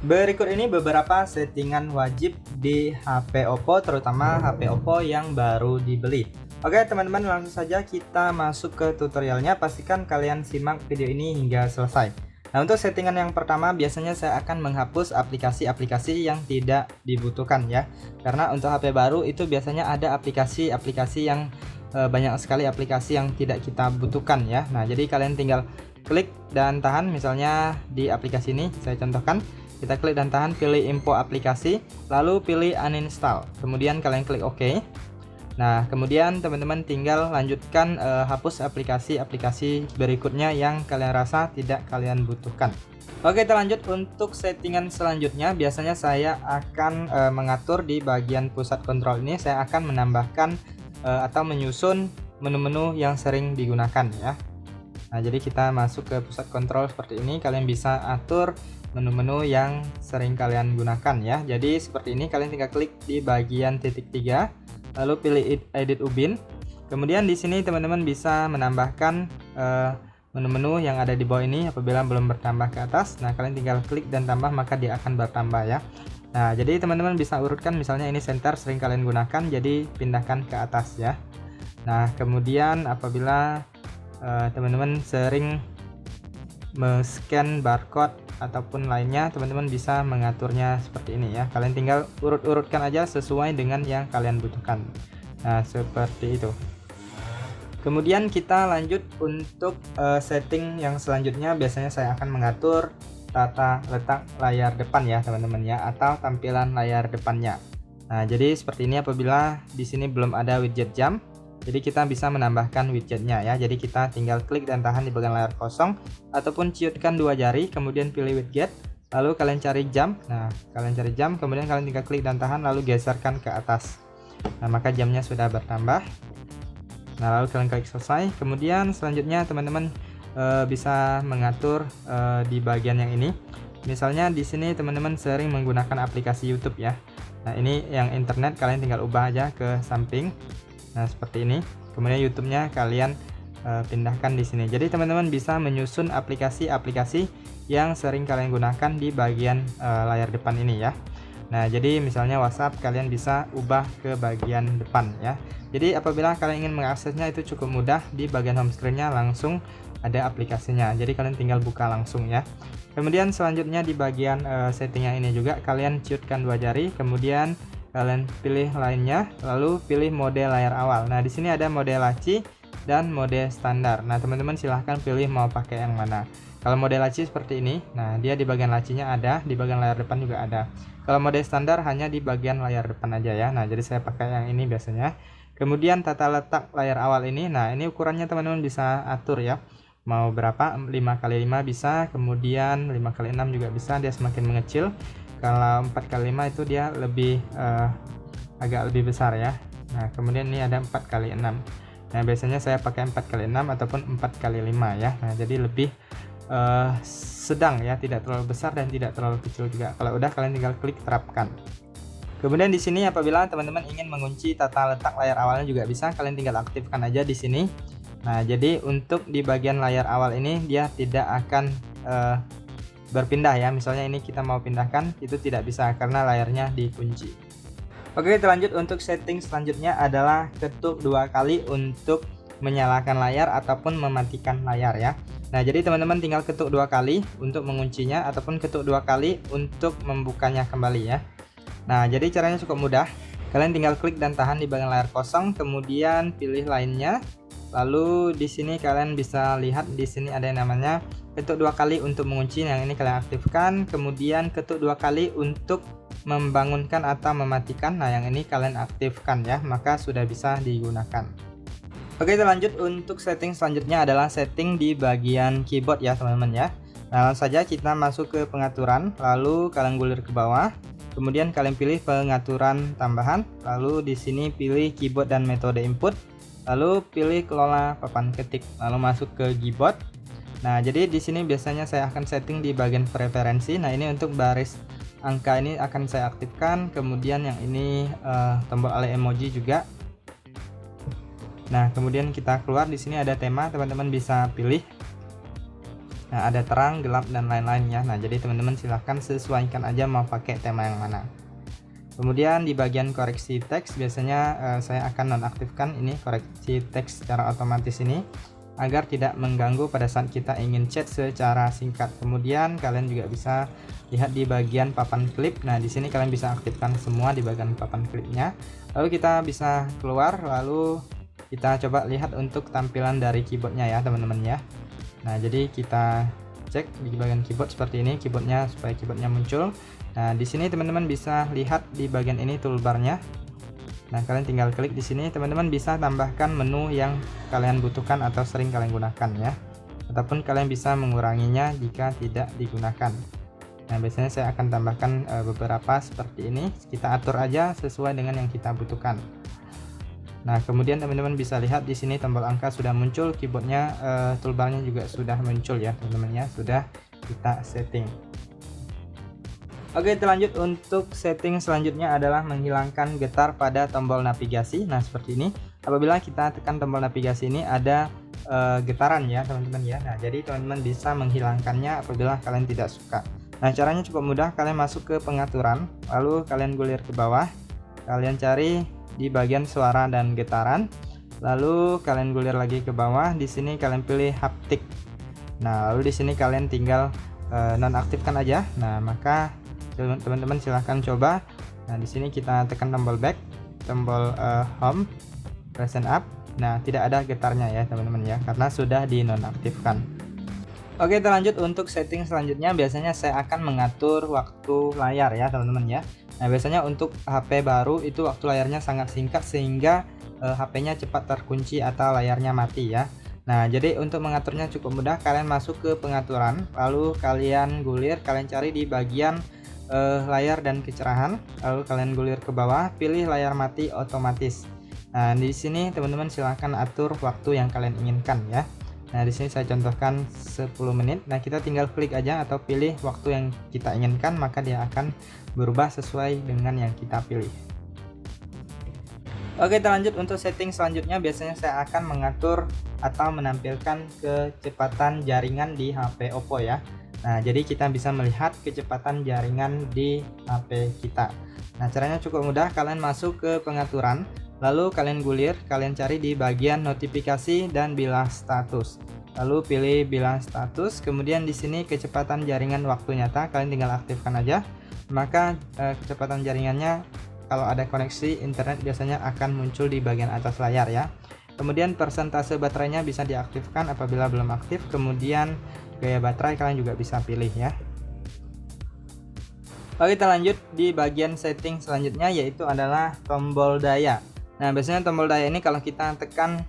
Berikut ini beberapa settingan wajib di HP Oppo, terutama HP Oppo yang baru dibeli. Oke teman-teman, langsung saja kita masuk ke tutorialnya. Pastikan kalian simak video ini hingga selesai. Nah, untuk settingan yang pertama, biasanya saya akan menghapus aplikasi-aplikasi yang tidak dibutuhkan ya. Karena untuk HP baru itu biasanya ada aplikasi-aplikasi yang banyak sekali aplikasi yang tidak kita butuhkan ya. Nah, jadi kalian tinggal klik dan tahan, misalnya di aplikasi ini saya contohkan. Kita klik dan tahan, pilih info aplikasi, lalu pilih uninstall, kemudian kalian klik OK. Nah, kemudian teman-teman tinggal lanjutkan hapus aplikasi-aplikasi berikutnya yang kalian rasa tidak kalian butuhkan. Oke, kita lanjut untuk settingan selanjutnya. Biasanya saya akan mengatur di bagian pusat kontrol ini, saya akan menambahkan atau menyusun menu-menu yang sering digunakan ya. Nah, jadi kita masuk ke pusat kontrol seperti ini, kalian bisa atur menu-menu yang sering kalian gunakan ya. Jadi seperti ini, kalian tinggal klik di bagian titik 3, lalu pilih edit ubin. Kemudian di sini teman-teman bisa menambahkan menu-menu yang ada di bawah ini apabila belum bertambah ke atas. Nah, kalian tinggal klik dan tambah, maka dia akan bertambah ya. Nah, jadi teman-teman bisa urutkan, misalnya ini center sering kalian gunakan, jadi pindahkan ke atas ya. Nah, kemudian apabila teman-teman sering men-scan barcode ataupun lainnya, teman-teman bisa mengaturnya seperti ini ya. Kalian tinggal urut-urutkan aja sesuai dengan yang kalian butuhkan. Nah, seperti itu. Kemudian kita lanjut untuk setting yang selanjutnya. Biasanya saya akan mengatur tata letak layar depan ya teman-teman ya, atau tampilan layar depannya. Nah, jadi seperti ini, apabila di sini belum ada widget jam, jadi kita bisa menambahkan widgetnya ya. Jadi kita tinggal klik dan tahan di bagian layar kosong, ataupun ciutkan dua jari, kemudian pilih widget, lalu kalian cari jam. Nah, kalian cari jam, kemudian kalian tinggal klik dan tahan, lalu geserkan ke atas. Nah, maka jamnya sudah bertambah. Nah, lalu kalian klik selesai. Kemudian selanjutnya teman-teman bisa mengatur di bagian yang ini. Misalnya di sini teman-teman sering menggunakan aplikasi YouTube ya. Nah, ini yang internet, kalian tinggal ubah aja ke samping. Nah, seperti ini. Kemudian YouTube-nya kalian pindahkan di sini. Jadi teman-teman bisa menyusun aplikasi-aplikasi yang sering kalian gunakan di bagian layar depan ini ya. Nah, jadi misalnya WhatsApp kalian bisa ubah ke bagian depan ya. Jadi apabila kalian ingin mengaksesnya itu cukup mudah, di bagian home screen-nya langsung ada aplikasinya. Jadi kalian tinggal buka langsung ya. Kemudian selanjutnya di bagian settingnya ini juga kalian ciutkan dua jari, kemudian kalian pilih lainnya, lalu pilih mode layar awal. Nah, di sini ada mode laci dan mode standar. Nah, teman-teman silahkan pilih mau pakai yang mana. Kalau mode laci seperti ini, nah dia di bagian lacinya ada, di bagian layar depan juga ada. Kalau mode standar hanya di bagian layar depan aja ya. Nah, jadi saya pakai yang ini biasanya. Kemudian tata letak layar awal ini, nah ini ukurannya teman-teman bisa atur ya. Mau berapa? 5x5 bisa, kemudian 5x6 juga bisa, dia semakin mengecil. Kalau 4x5 itu dia lebih agak lebih besar ya. Nah, kemudian ini ada 4x6. Nah, biasanya saya pakai 4x6 ataupun 4x5 ya. Nah, jadi lebih sedang ya, tidak terlalu besar dan tidak terlalu kecil juga. Kalau udah, kalian tinggal klik terapkan. Kemudian di sini apabila teman-teman ingin mengunci tata letak layar awalnya juga bisa, kalian tinggal aktifkan aja di sini. Nah, jadi untuk di bagian layar awal ini dia tidak akan berpindah ya. Misalnya ini kita mau pindahkan, itu tidak bisa karena layarnya dikunci. Oke, kita lanjut untuk setting selanjutnya adalah ketuk dua kali untuk menyalakan layar ataupun mematikan layar ya. Nah, jadi teman-teman tinggal ketuk dua kali untuk menguncinya, ataupun ketuk dua kali untuk membukanya kembali ya. Nah, jadi caranya cukup mudah. Kalian tinggal klik dan tahan di bagian layar kosong, kemudian pilih lainnya. Lalu di sini kalian bisa lihat di sini ada yang namanya ketuk dua kali untuk mengunci, yang ini kalian aktifkan. Kemudian ketuk dua kali untuk membangunkan atau mematikan, nah yang ini kalian aktifkan ya, maka sudah bisa digunakan. Oke, kita lanjut untuk setting selanjutnya adalah setting di bagian keyboard ya teman-teman ya. Nah, langsung saja kita masuk ke pengaturan, lalu kalian gulir ke bawah, kemudian kalian pilih pengaturan tambahan, lalu di sini pilih keyboard dan metode input, lalu pilih kelola papan ketik, lalu masuk ke keyboard. Nah, jadi di sini biasanya saya akan setting di bagian preferensi. Nah, ini untuk baris angka ini akan saya aktifkan. Kemudian yang ini tombol alih emoji juga. Nah, kemudian kita keluar, di sini ada tema, teman-teman bisa pilih. Nah, ada terang, gelap, dan lain-lain ya. Nah, jadi teman-teman silahkan sesuaikan aja mau pakai tema yang mana. Kemudian di bagian koreksi teks biasanya saya akan nonaktifkan ini koreksi teks secara otomatis ini agar tidak mengganggu pada saat kita ingin chat secara singkat. Kemudian kalian juga bisa lihat di bagian papan klip. Nah, di sini kalian bisa aktifkan semua di bagian papan klipnya. Lalu kita bisa keluar, lalu kita coba lihat untuk tampilan dari keyboardnya ya teman-teman ya. Nah, jadi kita cek di bagian keyboard seperti ini, keyboardnya supaya keyboardnya muncul. Nah, di sini teman-teman bisa lihat di bagian ini toolbarnya. Nah, kalian tinggal klik di sini, teman-teman bisa tambahkan menu yang kalian butuhkan atau sering kalian gunakan ya. Ataupun kalian bisa menguranginya jika tidak digunakan. Nah, biasanya saya akan tambahkan beberapa seperti ini. Kita atur aja sesuai dengan yang kita butuhkan. Nah, kemudian teman-teman bisa lihat di sini tombol angka sudah muncul, keyboardnya, toolbarnya juga sudah muncul ya teman-teman ya, sudah kita setting. Oke, lanjut untuk setting selanjutnya adalah menghilangkan getar pada tombol navigasi. Nah, seperti ini. Apabila kita tekan tombol navigasi ini ada getaran ya teman-teman ya. Nah, jadi teman-teman bisa menghilangkannya apabila kalian tidak suka. Nah, caranya cukup mudah. Kalian masuk ke pengaturan, lalu kalian gulir ke bawah. Kalian cari di bagian suara dan getaran. Lalu kalian gulir lagi ke bawah. Di sini kalian pilih haptik. Nah, lalu di sini kalian tinggal nonaktifkan aja. Nah, maka teman-teman silahkan coba. Nah, di sini kita tekan tombol back, tombol home, present up. Nah, tidak ada getarnya ya teman-teman ya, karena sudah dinonaktifkan. Oke, lanjut untuk setting selanjutnya. Biasanya saya akan mengatur waktu layar ya teman-teman ya. Nah, biasanya untuk HP baru itu waktu layarnya sangat singkat sehingga HP-nya cepat terkunci atau layarnya mati ya. Nah, jadi untuk mengaturnya cukup mudah. Kalian masuk ke pengaturan, lalu kalian gulir, kalian cari di bagian layar dan kecerahan, lalu kalian gulir ke bawah, pilih layar mati otomatis. Nah, di sini teman-teman silahkan atur waktu yang kalian inginkan ya. Nah, di sini saya contohkan 10 menit. Nah, kita tinggal klik aja atau pilih waktu yang kita inginkan, maka dia akan berubah sesuai dengan yang kita pilih. Oke, lanjut untuk setting selanjutnya. Biasanya saya akan mengatur atau menampilkan kecepatan jaringan di HP Oppo ya. Nah, jadi kita bisa melihat kecepatan jaringan di HP kita. Nah, caranya cukup mudah. Kalian masuk ke pengaturan, lalu kalian gulir, kalian cari di bagian notifikasi dan bilas status. Lalu pilih bilas status, kemudian di sini kecepatan jaringan waktu nyata, kalian tinggal aktifkan aja. Maka kecepatan jaringannya kalau ada koneksi internet biasanya akan muncul di bagian atas layar ya. Kemudian persentase baterainya bisa diaktifkan apabila belum aktif. Kemudian gaya baterai kalian juga bisa pilih ya. Oke, kita lanjut di bagian setting selanjutnya, yaitu adalah tombol daya. Nah, biasanya tombol daya ini kalau kita tekan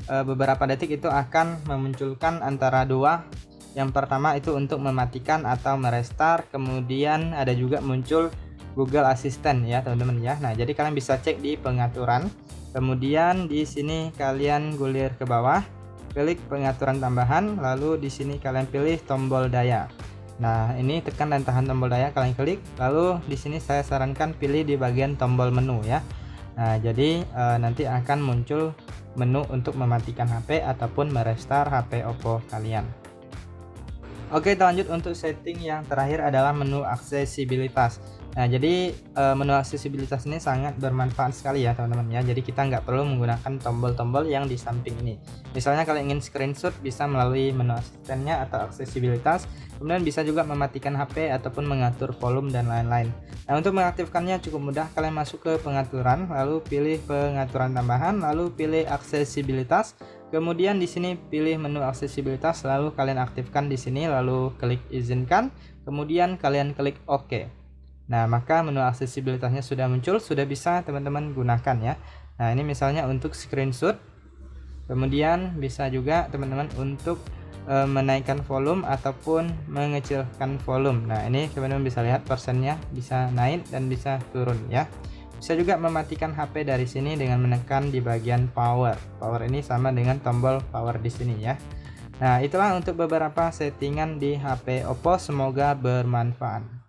beberapa detik itu akan memunculkan antara dua. Yang pertama itu untuk mematikan atau merestart, kemudian ada juga muncul Google Assistant ya teman-teman ya. Nah, jadi kalian bisa cek di pengaturan, kemudian di sini kalian gulir ke bawah, klik pengaturan tambahan, lalu di sini kalian pilih tombol daya. Nah, ini tekan dan tahan tombol daya, kalian klik, lalu di sini saya sarankan pilih di bagian tombol menu ya. Nah, jadi nanti akan muncul menu untuk mematikan HP ataupun merestart HP Oppo kalian. Oke, lanjut untuk setting yang terakhir adalah menu aksesibilitas. Nah, jadi menu aksesibilitas ini sangat bermanfaat sekali ya teman-teman ya. Jadi kita nggak perlu menggunakan tombol-tombol yang di samping ini. Misalnya kalau ingin screenshot bisa melalui menu asistennya atau aksesibilitas. Kemudian bisa juga mematikan HP ataupun mengatur volume dan lain-lain. Nah, untuk mengaktifkannya cukup mudah. Kalian masuk ke pengaturan, lalu pilih pengaturan tambahan, lalu pilih aksesibilitas. Kemudian di sini pilih menu aksesibilitas, lalu kalian aktifkan di sini, lalu klik izinkan, kemudian kalian klik OK. Nah, maka menu aksesibilitasnya sudah muncul, sudah bisa teman-teman gunakan ya. Nah, ini misalnya untuk screenshot, kemudian bisa juga teman-teman untuk menaikkan volume ataupun mengecilkan volume. Nah, ini teman-teman bisa lihat persennya bisa naik dan bisa turun ya. Bisa juga mematikan HP dari sini dengan menekan di bagian power. Power ini sama dengan tombol power di sini ya. Nah, itulah untuk beberapa settingan di HP Oppo, semoga bermanfaat.